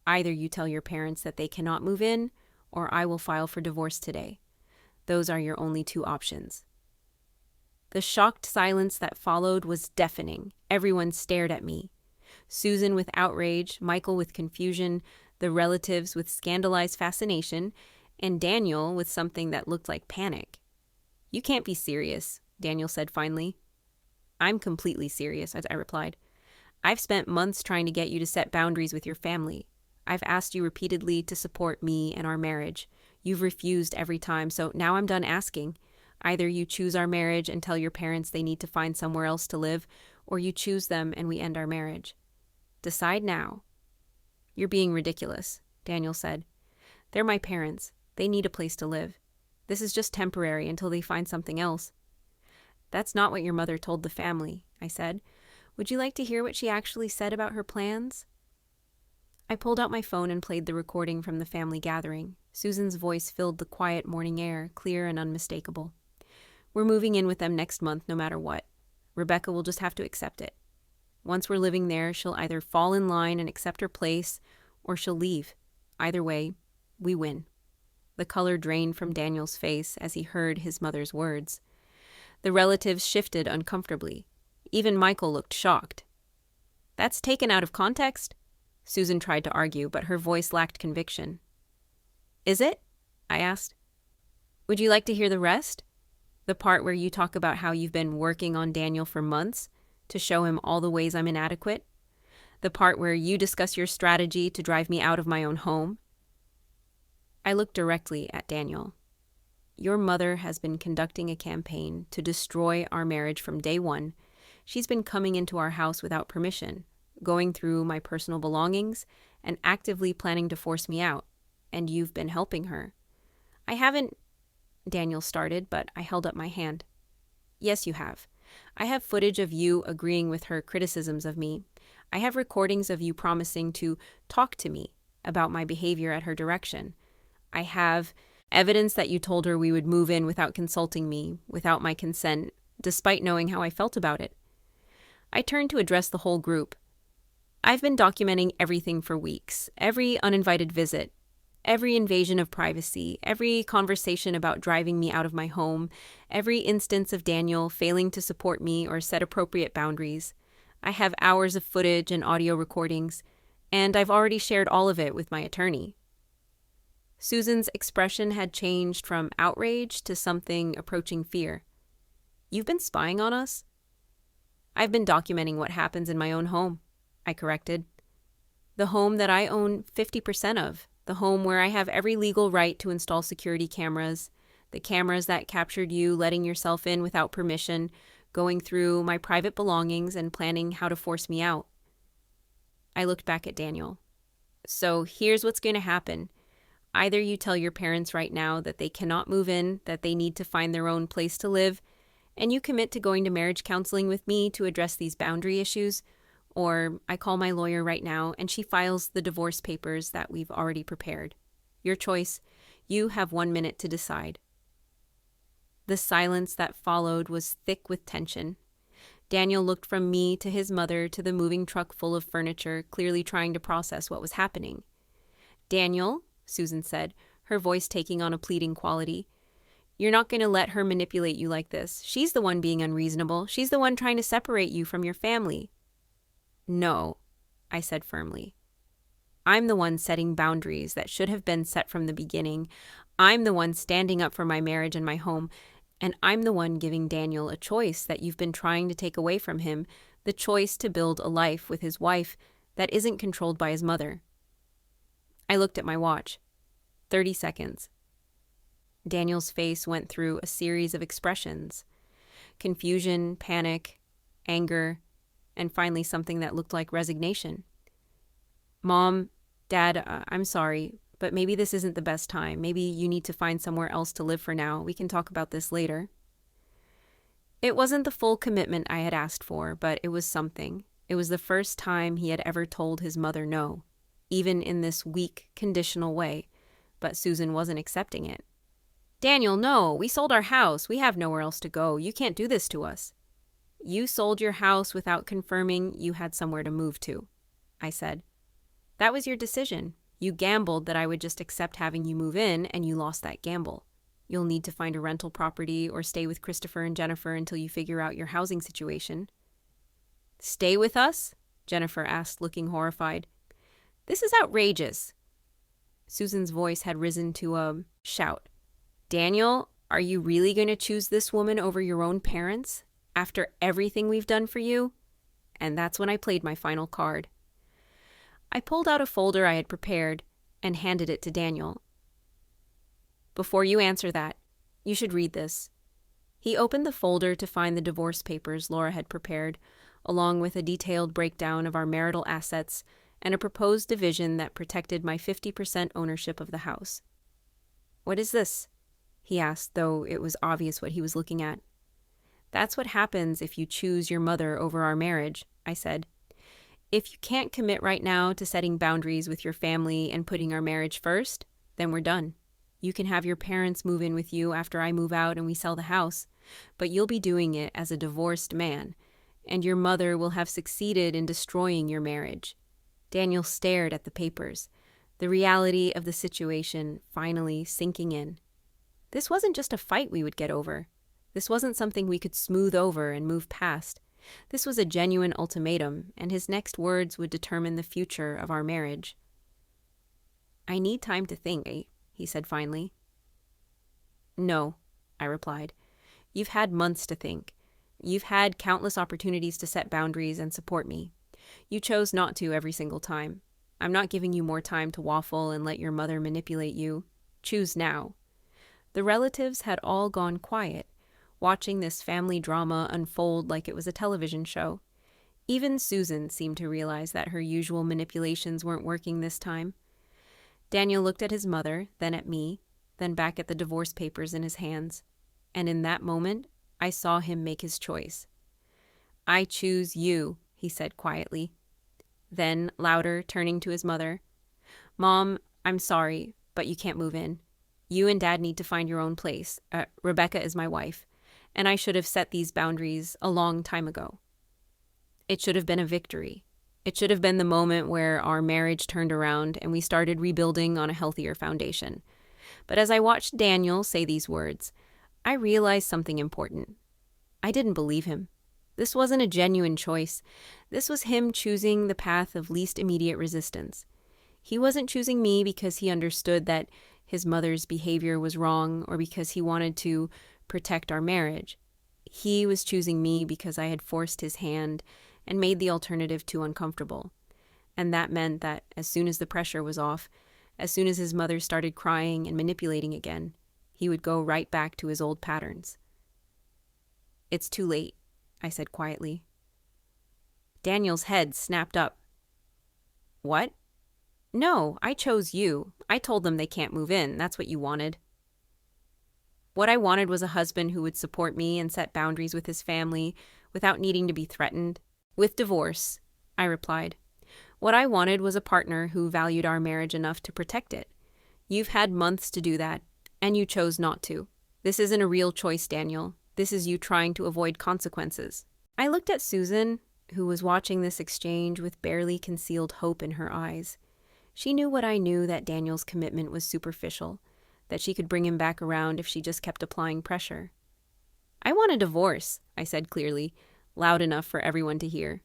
Either you tell your parents that they cannot move in, or I will file for divorce today. Those are your only two options." The shocked silence that followed was deafening. Everyone stared at me. Susan with outrage, Michael with confusion, the relatives with scandalized fascination, and Daniel with something that looked like panic. "You can't be serious," Daniel said finally. "I'm completely serious," I replied. "I've spent months trying to get you to set boundaries with your family. I've asked you repeatedly to support me and our marriage. You've refused every time, so now I'm done asking. Either you choose our marriage and tell your parents they need to find somewhere else to live, or you choose them and we end our marriage. Decide now." "You're being ridiculous," Daniel said. "They're my parents. They need a place to live. This is just temporary until they find something else." "That's not what your mother told the family," I said. "Would you like to hear what she actually said about her plans?" I pulled out my phone and played the recording from the family gathering. Susan's voice filled the quiet morning air, clear and unmistakable. "We're moving in with them next month no matter what. Rebecca will just have to accept it. Once we're living there, she'll either fall in line and accept her place, or she'll leave. Either way, we win." The color drained from Daniel's face as he heard his mother's words. The relatives shifted uncomfortably. Even Michael looked shocked. "That's taken out of context?" Susan tried to argue, but her voice lacked conviction. "Is it?" I asked. "Would you like to hear the rest? The part where you talk about how you've been working on Daniel for months to show him all the ways I'm inadequate? The part where you discuss your strategy to drive me out of my own home?" I looked directly at Daniel. "Your mother has been conducting a campaign to destroy our marriage from day one. She's been coming into our house without permission, going through my personal belongings, and actively planning to force me out. And you've been helping her." "I haven't," Daniel started, but I held up my hand. "Yes, you have. I have footage of you agreeing with her criticisms of me. I have recordings of you promising to talk to me about my behavior at her direction. I have evidence that you told her we would move in without consulting me, without my consent, despite knowing how I felt about it." I turned to address the whole group. "I've been documenting everything for weeks, every uninvited visit, Every invasion of privacy, every conversation about driving me out of my home, every instance of Daniel failing to support me or set appropriate boundaries. I have hours of footage and audio recordings, and I've already shared all of it with my attorney. Susan's expression had changed from outrage to something approaching fear. You've been spying on us? I've been documenting what happens in my own home, I corrected. The home that I own 50% of, the home where I have every legal right to install security cameras, the cameras that captured you letting yourself in without permission, going through my private belongings and planning how to force me out. I looked back at Daniel. So here's what's going to happen. Either you tell your parents right now that they cannot move in, that they need to find their own place to live, and you commit to going to marriage counseling with me to address these boundary issues, or I call my lawyer right now and she files the divorce papers that we've already prepared. Your choice. You have 1 minute to decide. The silence that followed was thick with tension. Daniel looked from me to his mother to the moving truck full of furniture, clearly trying to process what was happening. Daniel, Susan said, her voice taking on a pleading quality, you're not going to let her manipulate you like this. She's the one being unreasonable. She's the one trying to separate you from your family. No, I said firmly. I'm the one setting boundaries that should have been set from the beginning. I'm the one standing up for my marriage and my home, and I'm the one giving Daniel a choice that you've been trying to take away from him, the choice to build a life with his wife that isn't controlled by his mother. I looked at my watch. 30 seconds. Daniel's face went through a series of expressions. Confusion, panic, anger, and finally something that looked like resignation. Mom, Dad, I'm sorry, but maybe this isn't the best time. Maybe you need to find somewhere else to live for now. We can talk about this later. It wasn't the full commitment I had asked for, but it was something. It was the first time he had ever told his mother no, even in this weak, conditional way, but Susan wasn't accepting it. Daniel, no, we sold our house. We have nowhere else to go. You can't do this to us. You sold your house without confirming you had somewhere to move to, I said. That was your decision. You gambled that I would just accept having you move in, and you lost that gamble. You'll need to find a rental property or stay with Christopher and Jennifer until you figure out your housing situation. Stay with us? Jennifer asked, looking horrified. This is outrageous. Susan's voice had risen to a shout. Daniel, are you really going to choose this woman over your own parents? After everything we've done for you? And that's when I played my final card. I pulled out a folder I had prepared and handed it to Daniel. Before you answer that, you should read this. He opened the folder to find the divorce papers Laura had prepared, along with a detailed breakdown of our marital assets and a proposed division that protected my 50% ownership of the house. What is this? He asked, though it was obvious what he was looking at. That's what happens if you choose your mother over our marriage, I said. If you can't commit right now to setting boundaries with your family and putting our marriage first, then we're done. You can have your parents move in with you after I move out and we sell the house, but you'll be doing it as a divorced man, and your mother will have succeeded in destroying your marriage. Daniel stared at the papers, the reality of the situation finally sinking in. This wasn't just a fight we would get over. This wasn't something we could smooth over and move past. This was a genuine ultimatum, and his next words would determine the future of our marriage. I need time to think, he said finally. No, I replied. You've had months to think. You've had countless opportunities to set boundaries and support me. You chose not to every single time. I'm not giving you more time to waffle and let your mother manipulate you. Choose now. The relatives had all gone quiet, watching this family drama unfold like it was a television show. Even Susan seemed to realize that her usual manipulations weren't working this time. Daniel looked at his mother, then at me, then back at the divorce papers in his hands. And in that moment, I saw him make his choice. I choose you, he said quietly. Then, louder, turning to his mother, Mom, I'm sorry, but you can't move in. You and Dad need to find your own place. Rebecca is my wife, and I should have set these boundaries a long time ago. It should have been a victory. It should have been the moment where our marriage turned around and we started rebuilding on a healthier foundation. But as I watched Daniel say these words, I realized something important. I didn't believe him. This wasn't a genuine choice. This was him choosing the path of least immediate resistance. He wasn't choosing me because he understood that his mother's behavior was wrong or because he wanted to protect our marriage. He was choosing me because I had forced his hand and made the alternative too uncomfortable. And that meant that as soon as the pressure was off, as soon as his mother started crying and manipulating again, he would go right back to his old patterns. "It's too late," I said quietly. Daniel's head snapped up. "What?" "No, I chose you. I told them they can't move in. That's what you wanted." What I wanted was a husband who would support me and set boundaries with his family without needing to be threatened. "With divorce," I replied. "What I wanted was a partner who valued our marriage enough to protect it. You've had months to do that, and you chose not to. This isn't a real choice, Daniel. This is you trying to avoid consequences." I looked at Susan, who was watching this exchange with barely concealed hope in her eyes. She knew what I knew, that Daniel's commitment was superficial, that she could bring him back around if she just kept applying pressure. "I want a divorce," I said clearly, loud enough for everyone to hear.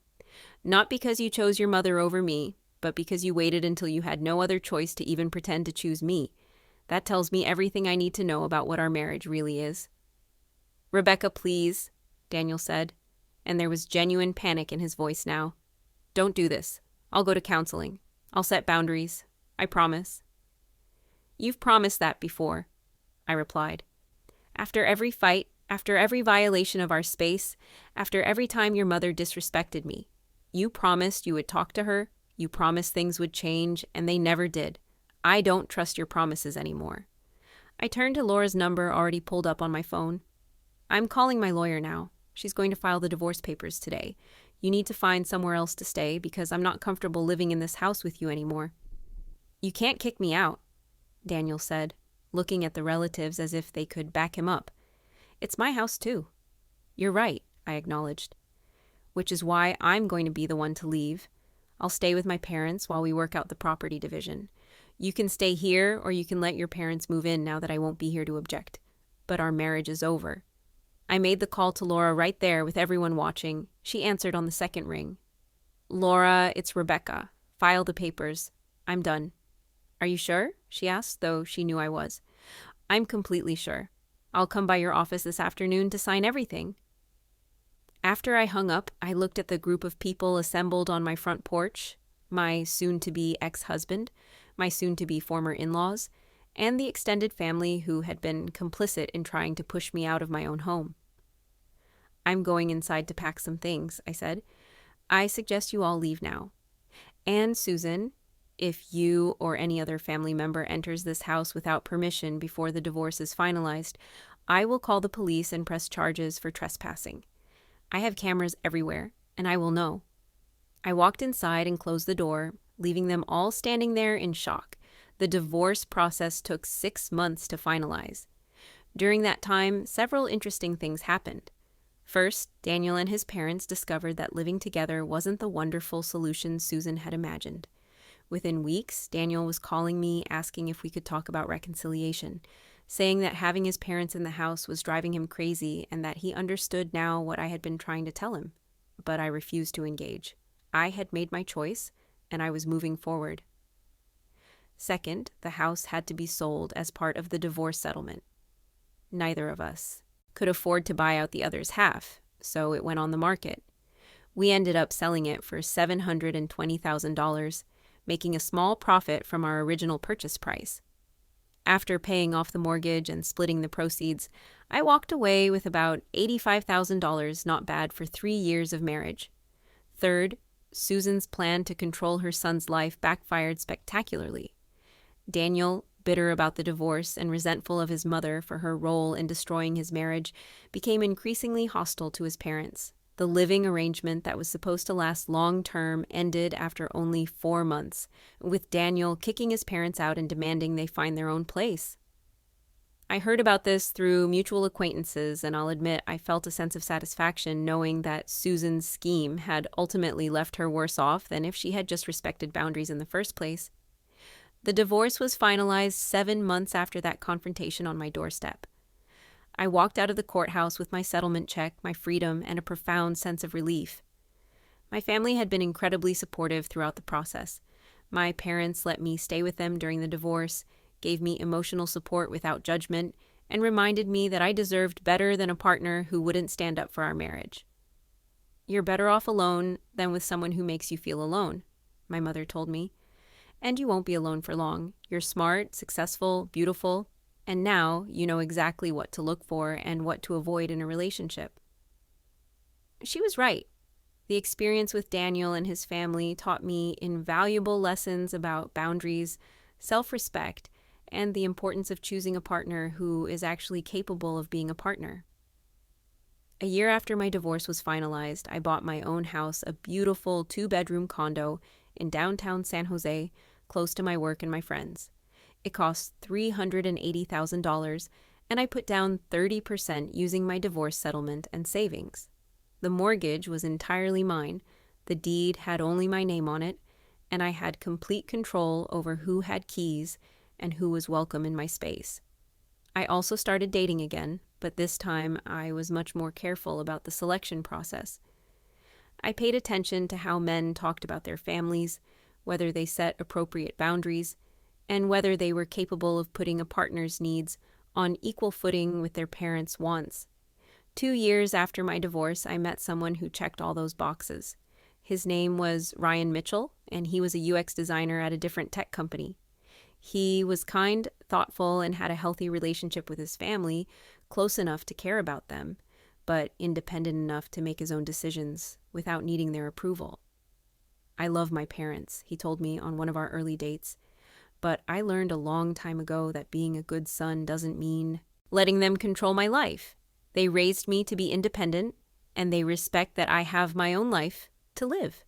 "Not because you chose your mother over me, but because you waited until you had no other choice to even pretend to choose me. That tells me everything I need to know about what our marriage really is." "Rebecca, please," Daniel said, and there was genuine panic in his voice now. "Don't do this. I'll go to counseling. I'll set boundaries. I promise." "You've promised that before," I replied. "After every fight, after every violation of our space, after every time your mother disrespected me. You promised you would talk to her, you promised things would change, and they never did. I don't trust your promises anymore." I turned to Laura's number already pulled up on my phone. "I'm calling my lawyer now. She's going to file the divorce papers today. You need to find somewhere else to stay because I'm not comfortable living in this house with you anymore." "You can't kick me out," Daniel said, looking at the relatives as if they could back him up. "It's my house too." "You're right," I acknowledged. "Which is why I'm going to be the one to leave. I'll stay with my parents while we work out the property division. You can stay here or you can let your parents move in now that I won't be here to object. But our marriage is over." I made the call to Laura right there with everyone watching. She answered on the second ring. "Laura, it's Rebecca. File the papers. I'm done." "Are you sure?" she asked, though she knew I was. "I'm completely sure. I'll come by your office this afternoon to sign everything." After I hung up, I looked at the group of people assembled on my front porch, my soon-to-be ex-husband, my soon-to-be former in-laws, and the extended family who had been complicit in trying to push me out of my own home. "I'm going inside to pack some things," I said. "I suggest you all leave now. And Susan, if you or any other family member enters this house without permission before the divorce is finalized, I will call the police and press charges for trespassing. I have cameras everywhere, and I will know." I walked inside and closed the door, leaving them all standing there in shock. The divorce process took 6 months to finalize. During that time, several interesting things happened. First, Daniel and his parents discovered that living together wasn't the wonderful solution Susan had imagined. Within weeks, Daniel was calling me asking if we could talk about reconciliation, saying that having his parents in the house was driving him crazy and that he understood now what I had been trying to tell him. But I refused to engage. I had made my choice, and I was moving forward. Second, the house had to be sold as part of the divorce settlement. Neither of us could afford to buy out the other's half, so it went on the market. We ended up selling it for $720,000, making a small profit from our original purchase price. After paying off the mortgage and splitting the proceeds, I walked away with about $85,000, not bad for 3 years of marriage. Third, Susan's plan to control her son's life backfired spectacularly. Daniel, bitter about the divorce and resentful of his mother for her role in destroying his marriage, became increasingly hostile to his parents. The living arrangement that was supposed to last long-term ended after only 4 months, with Daniel kicking his parents out and demanding they find their own place. I heard about this through mutual acquaintances, and I'll admit I felt a sense of satisfaction knowing that Susan's scheme had ultimately left her worse off than if she had just respected boundaries in the first place. The divorce was finalized 7 months after that confrontation on my doorstep. I walked out of the courthouse with my settlement check, my freedom, and a profound sense of relief. My family had been incredibly supportive throughout the process. My parents let me stay with them during the divorce, gave me emotional support without judgment, and reminded me that I deserved better than a partner who wouldn't stand up for our marriage. "You're better off alone than with someone who makes you feel alone," my mother told me. "And you won't be alone for long. You're smart, successful, beautiful, and now you know exactly what to look for and what to avoid in a relationship." She was right. The experience with Daniel and his family taught me invaluable lessons about boundaries, self-respect, and the importance of choosing a partner who is actually capable of being a partner. A year after my divorce was finalized, I bought my own house, a beautiful 2-bedroom condo in downtown San Jose, close to my work and my friends. It cost $380,000, and I put down 30% using my divorce settlement and savings. The mortgage was entirely mine, the deed had only my name on it, and I had complete control over who had keys and who was welcome in my space. I also started dating again, but this time I was much more careful about the selection process. I paid attention to how men talked about their families, whether they set appropriate boundaries, and whether they were capable of putting a partner's needs on equal footing with their parents' wants. 2 years after my divorce, I met someone who checked all those boxes. His name was Ryan Mitchell, and he was a UX designer at a different tech company. He was kind, thoughtful, and had a healthy relationship with his family, close enough to care about them, but independent enough to make his own decisions without needing their approval. "I love my parents," he told me on one of our early dates, "but I learned a long time ago that being a good son doesn't mean letting them control my life. They raised me to be independent, and they respect that I have my own life to live."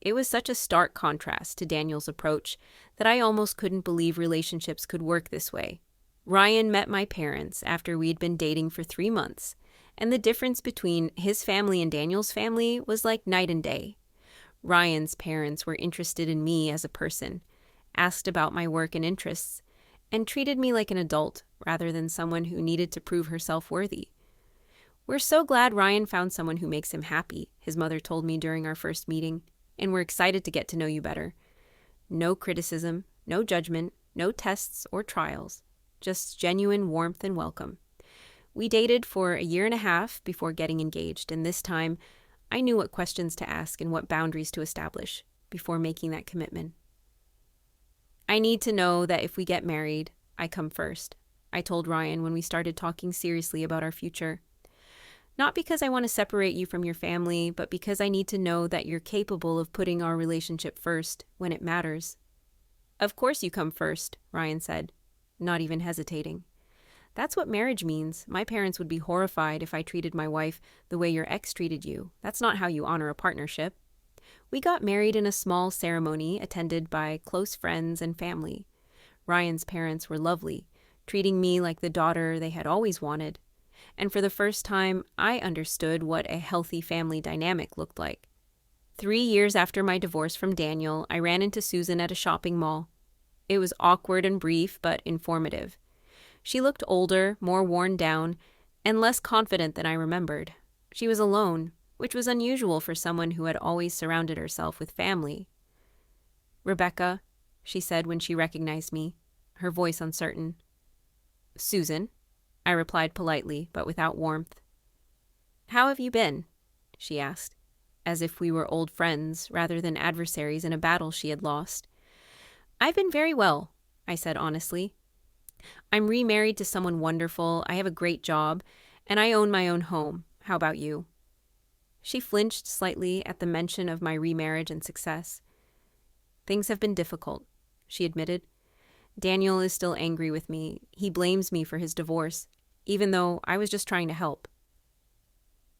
It was such a stark contrast to Daniel's approach that I almost couldn't believe relationships could work this way. Ryan met my parents after we'd been dating for 3 months, and the difference between his family and Daniel's family was like night and day. Ryan's parents were interested in me as a person, asked about my work and interests, and treated me like an adult rather than someone who needed to prove herself worthy. "We're so glad Ryan found someone who makes him happy," his mother told me during our first meeting, "and we're excited to get to know you better. No criticism, no judgment, no tests or trials, just genuine warmth and welcome." We dated for a year and a half before getting engaged, and this time I knew what questions to ask and what boundaries to establish before making that commitment. "I need to know that if we get married, I come first," I told Ryan when we started talking seriously about our future. "Not because I want to separate you from your family, but because I need to know that you're capable of putting our relationship first when it matters." "Of course you come first," Ryan said, not even hesitating. "That's what marriage means. My parents would be horrified if I treated my wife the way your ex treated you. That's not how you honor a partnership." We got married in a small ceremony attended by close friends and family. Ryan's parents were lovely, treating me like the daughter they had always wanted. And for the first time, I understood what a healthy family dynamic looked like. 3 years after my divorce from Daniel, I ran into Susan at a shopping mall. It was awkward and brief, but informative. She looked older, more worn down, and less confident than I remembered. She was alone, which was unusual for someone who had always surrounded herself with family. "Rebecca," she said when she recognized me, her voice uncertain. "Susan," I replied politely, but without warmth. "How have you been?" she asked, as if we were old friends rather than adversaries in a battle she had lost. "I've been very well," I said honestly. "I'm remarried to someone wonderful, I have a great job, and I own my own home. How about you?" She flinched slightly at the mention of my remarriage and success. "Things have been difficult," she admitted. "Daniel is still angry with me. He blames me for his divorce, even though I was just trying to help."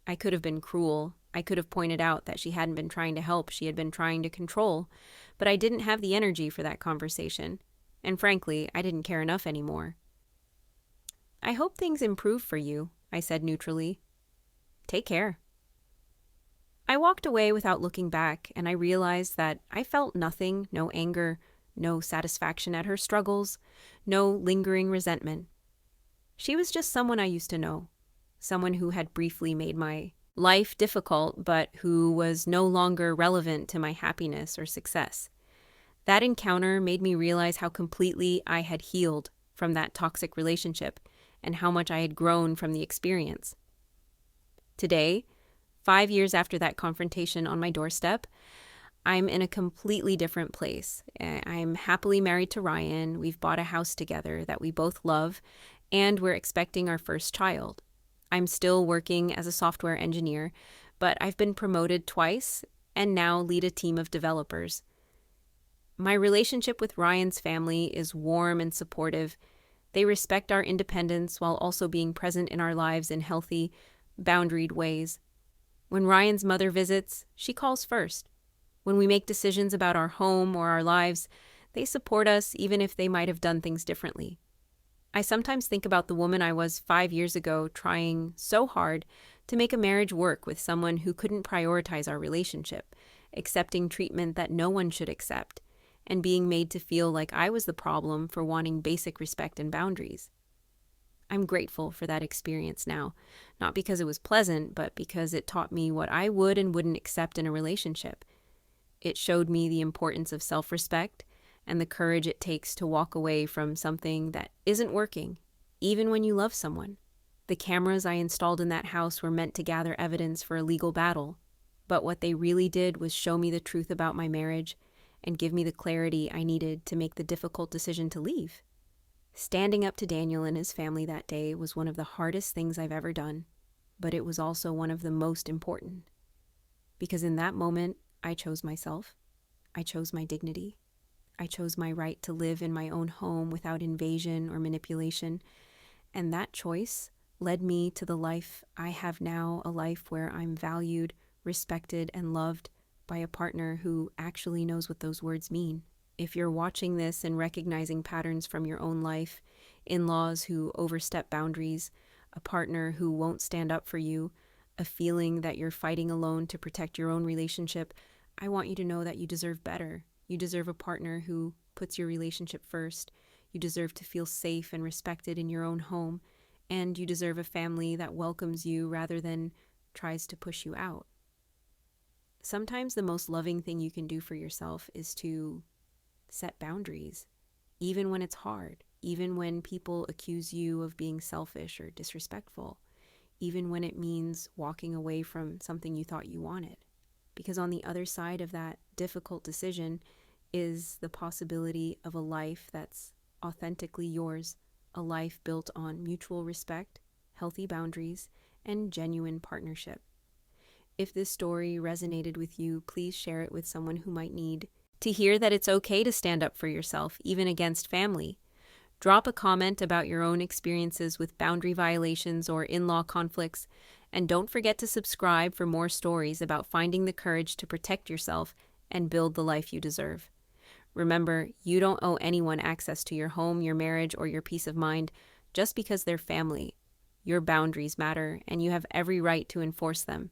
I could have been cruel. I could have pointed out that she hadn't been trying to help, she had been trying to control, but I didn't have the energy for that conversation, and frankly, I didn't care enough anymore. I hope things improve for you, I said neutrally. Take care. I walked away without looking back, and I realized that I felt nothing, no anger, no satisfaction at her struggles, no lingering resentment. She was just someone I used to know, someone who had briefly made my life difficult, but who was no longer relevant to my happiness or success. That encounter made me realize how completely I had healed from that toxic relationship and how much I had grown from the experience. Today, 5 years after that confrontation on my doorstep, I'm in a completely different place. I'm happily married to Ryan. We've bought a house together that we both love, and we're expecting our first child. I'm still working as a software engineer, but I've been promoted twice and now lead a team of developers. My relationship with Ryan's family is warm and supportive. They respect our independence while also being present in our lives in healthy, boundaried ways. When Ryan's mother visits, she calls first. When we make decisions about our home or our lives, they support us even if they might have done things differently. I sometimes think about the woman I was 5 years ago, trying so hard to make a marriage work with someone who couldn't prioritize our relationship, accepting treatment that no one should accept, and being made to feel like I was the problem for wanting basic respect and boundaries. I'm grateful for that experience now, not because it was pleasant, but because it taught me what I would and wouldn't accept in a relationship. It showed me the importance of self-respect and the courage it takes to walk away from something that isn't working, even when you love someone. The cameras I installed in that house were meant to gather evidence for a legal battle, but what they really did was show me the truth about my marriage and give me the clarity I needed to make the difficult decision to leave. Standing up to Daniel and his family that day was one of the hardest things I've ever done, but it was also one of the most important. Because in that moment, I chose myself. I chose my dignity. I chose my right to live in my own home without invasion or manipulation. And that choice led me to the life I have now, a life where I'm valued, respected, and loved by a partner who actually knows what those words mean. If you're watching this and recognizing patterns from your own life, in-laws who overstep boundaries, a partner who won't stand up for you, a feeling that you're fighting alone to protect your own relationship, I want you to know that you deserve better. You deserve a partner who puts your relationship first. You deserve to feel safe and respected in your own home. And you deserve a family that welcomes you rather than tries to push you out. Sometimes the most loving thing you can do for yourself is to set boundaries, even when it's hard, even when people accuse you of being selfish or disrespectful, even when it means walking away from something you thought you wanted. Because on the other side of that difficult decision is the possibility of a life that's authentically yours, a life built on mutual respect, healthy boundaries, and genuine partnership. If this story resonated with you, please share it with someone who might need to hear that it's okay to stand up for yourself, even against family. Drop a comment about your own experiences with boundary violations or in-law conflicts, and don't forget to subscribe for more stories about finding the courage to protect yourself and build the life you deserve. Remember, you don't owe anyone access to your home, your marriage, or your peace of mind just because they're family. Your boundaries matter, and you have every right to enforce them.